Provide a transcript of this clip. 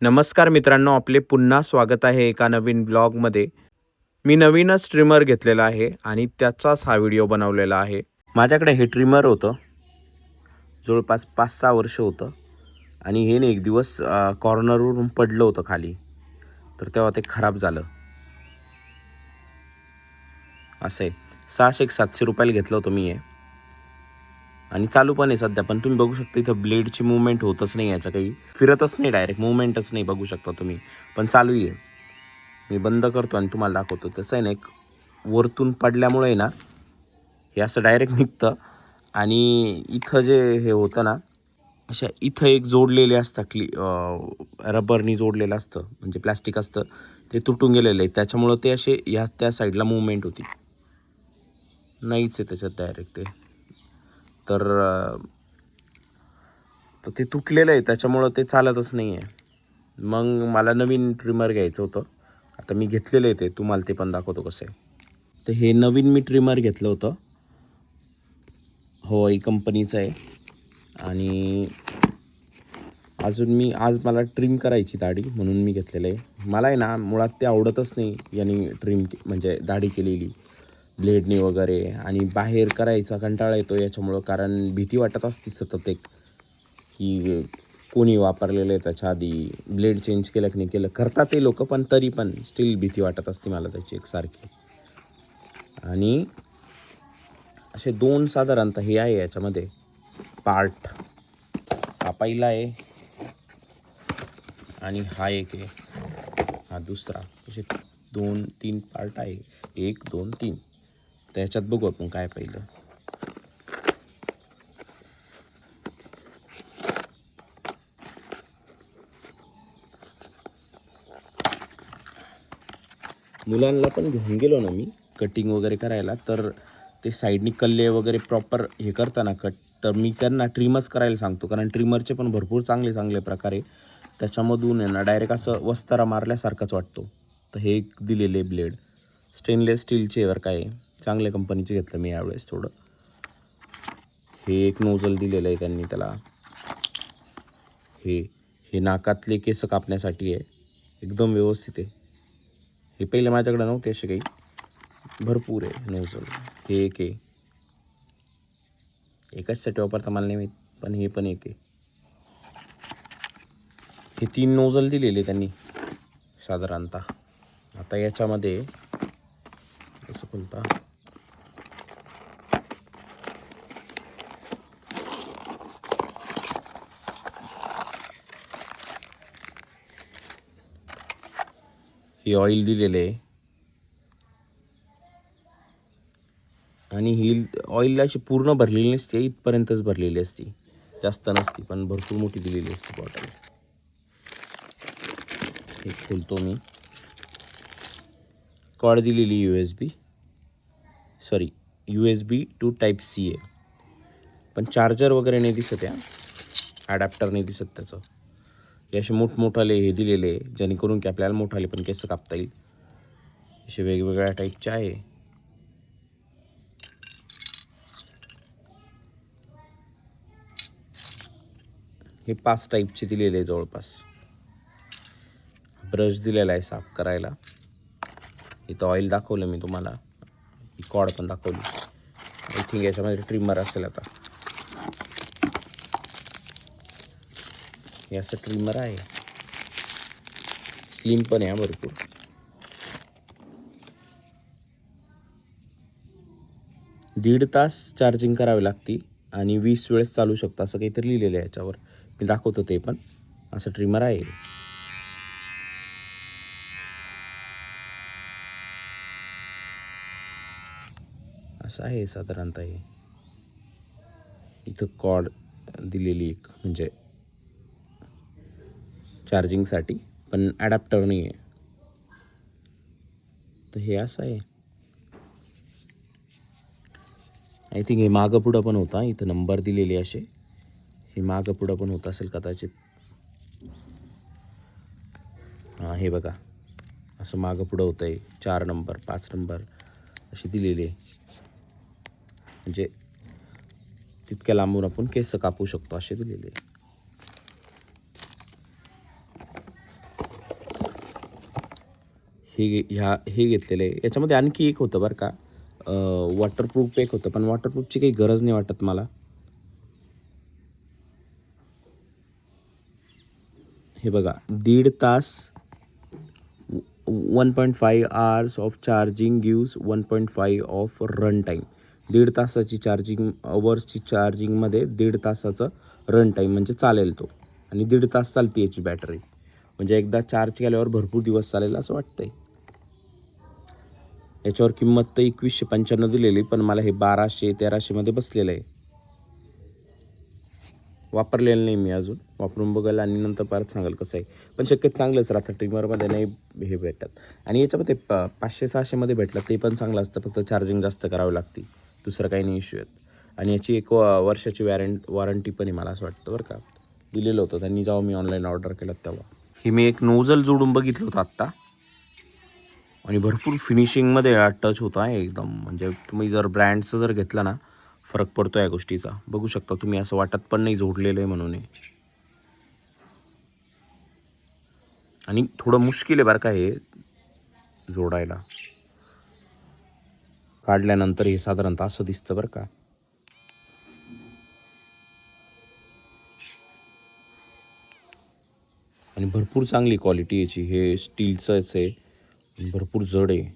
नमस्कार मित्रांनो, आपले पुन्हा स्वागत आहे एका नवीन ब्लॉगमध्ये. मी नवीनच ट्रिमर घेतलेला आहे आणि त्याचाच हा व्हिडिओ बनवलेला आहे. माझ्याकडे हे ट्रिमर होतं, जवळपास 5-6 वर्ष होतं आणि हे एक दिवस कॉर्नरवरून पडलं होतं खाली, तर तेव्हा ते खराब झालं. असं आहे. 600-700 रुपयाला घेतलं होतं मी हे आणि चालू पण आहे सध्या. पण तुम्ही बघू शकता इथं ब्लेडची मूवमेंट होतच नाही, याच्या काही फिरतच नाही, डायरेक्ट मूवमेंटच नाही, बघू शकता तुम्ही. पण चालू आहे. मी बंद करतो आणि तुम्हाला दाखवतो. तसं आहे ना, एक वरतून पडल्यामुळे आहे ना, हे असं डायरेक्ट निघतं आणि इथं जे हे होतं ना, अशा इथं एक जोडलेले असतात रबरनी जोडलेलं असतं, म्हणजे प्लॅस्टिक असतं, ते तुटून गेलेलं आहे. त्याच्यामुळं ते असे त्या साईडला मूवमेंट होती. नाहीच आहे त्याच्यात डायरेक्ट ते. तर ते तुटलेलं आहे, त्याच्यामुळं ते चालतच नाही आहे. मग मला नवीन ट्रिमर घ्यायचं होतं. आता मी घेतलेलं आहे ते, तुम्हाला ते पण दाखवतो कसं आहे. तर हे नवीन मी ट्रिमर घेतलं होतं, होई कंपनीचं आहे. आणि आज मला ट्रिम करायची दाढी, म्हणून मी घेतलेलं आहे. मला आहे ना, मुळात ते आवडतच नाही यांनी ट्रिम म्हणजे दाढी केलेली ब्लेडनी वगैरे, आणि बाहेर करायचा कंटाळा येतो याच्यामुळं. कारण भीती वाटत असते सतत एक, की कोणी वापरलेलं आहे त्याच्या आधी, ब्लेड चेंज केलं की नाही केलं, करतात ते लोक, पण तरी पण स्टील भीती वाटत असते मला त्याची एकसारखी. आणि असे दोन साधारणतः हे आहे याच्यामध्ये पार्ट. हा पहिला आहे आणि हा एक आहे, हा दुसरा. असे 2-3 पार्ट आहे, 1 2 3. त्याच्यात बघू आपण काय पहिलं. मुलांना पण घेऊन गेलो ना मी कटिंग वगैरे करायला, तर ते साईडनी कल्ले वगैरे प्रॉपर हे करताना कट, तर मी त्यांना ट्रिमच करायला सांगतो. कारण ट्रिमरचे पण भरपूर चांगले चांगले प्रकारे, त्याच्यामधून आहे ना डायरेक्ट असं वस्तारा मारल्यासारखाच वाटतो. तर हे एक दिलेले ब्लेड स्टेनलेस स्टीलचे वर, काय चांगल्या कंपनीचे घेतलं मी यावेळेस थोडं. हे एक नोझल दिलेलं आहे त्यांनी त्याला. हे हे नाकातले केस कापण्यासाठी आहे, एकदम व्यवस्थित आहे. हे पहिले माझ्याकडे नव्हते असे काही, भरपूर आहे नोझल. हे एक आहे, एकाचसाठी वापरता मला नाही माहीत, पण हे पण एक आहे. हे 3 नोझल दिलेले त्यांनी साधारणतः. आता याच्यामध्ये कसं बोलता, हे ऑइल दिलेलं आहे आणि ही ऑइल अशी पूर्ण भरलेली नसते, इथपर्यंतच भरलेली असते, जास्त नसती, पण भरपूर मोठी दिलेली असते बॉटल. हे खोलतो मी. कॉर्ड दिलेली USB टू टाईप C आहे, पण चार्जर वगैरे नाही दिसत आहे, ॲडॅप्टर नाही दिसत त्याचं. हे असे मोठमोठाले हे दिलेले आहे, जेणेकरून की आपल्याला मोठाले पण केस कापता येईल. असे वेगवेगळ्या टाईपचे आहे. हे 5 टाईपचे दिलेले आहे जवळपास. ब्रश दिलेला आहे साफ करायला. इथं ऑइल दाखवलं मी तुम्हाला, ही कॉर्ड पण दाखवली. आय थिंक याच्यामध्ये ट्रिमर असेल. आता हे असं ट्रिमर आहे, स्लिम पण आहे भरपूर. दीड तास चार्जिंग करावी लागते आणि 20 वेळेस चालू शकतं, असं काहीतरी लिहिलेलं आहे याच्यावर. मी दाखवतो ते पण. असं ट्रिमर आहे. असं आहे साधारणतः हे. इथं कॉर्ड दिलेली एक, म्हणजे चार्जिंगसाठी, पण ॲडॅप्टर नाही आहे. तर हे असं आहे. आय थिंक हे मागं पुढं पण होता, इथं नंबर दिलेले असे. हे मागं पुढं पण होत असेल कदाचित. हां, हे बघा, असं मागं पुढं होतं आहे. 4 नंबर 5 नंबर असे दिलेले, म्हणजे तितक्या लांबून आपण केस कापू शकतो असे दिलेले. हे घेतलेलं आहे. याच्यामध्ये आणखी एक होतं बरं का, वॉटरप्रूफ एक होतं, पण वॉटरप्रूफची काही गरज नाही वाटत मला. हे बघा, 1.5 तास 1.5 hours of charging gives 1.5 of run time. 1.5 तासाची चार्जिंग अवर्सची चार्जिंगमध्ये 1.5 तासाचं रन टाईम म्हणजे चालेल तो, आणि 1.5 तास चालते याची बॅटरी. म्हणजे एकदा चार्ज केल्यावर भरपूर दिवस चालेल असं वाटतंय. याच्यावर किंमत तर 2195 दिलेली, पण मला हे 1200-1300 बसलेलं आहे. वापरलेलं नाही मी अजून, वापरून बघायला आणि नंतर परत सांगाल कसं आहे. पण शक्यतो चांगलंच राहतं, ट्रिमरमध्ये नाही हे भेटत. आणि याच्यामध्ये 500-600 भेटलं ते पण चांगलं असतं, फक्त चार्जिंग जास्त करावी लागते, दुसरं काही नाही इश्यू आहेत. आणि याची 1 वर्षाची वॉरंटी पण आहे मला असं वाटतं बरं का, दिलेलं होतं त्यांनी जेव्हा मी ऑनलाईन ऑर्डर केलं तेव्हा. हे मी एक नोझल जोडून बघितलं होतं आत्ता, आणि भरपूर फिनिशिंगमध्ये टच होता आहे एकदम. म्हणजे तुम्ही जर ब्रँडचं जर घेतलं ना, फरक पडतो या गोष्टीचा. बघू शकता तुम्ही, असं वाटत पण नाही जोडलेलं आहे म्हणून. आणि थोडं मुश्किल आहे बरं का हे जोडायला. काढल्यानंतर हे साधारणतः असं दिसतं बरं का. आणि भरपूर चांगली क्वालिटी याची. हे स्टीलचंच आहे, भरपूर जड आहे.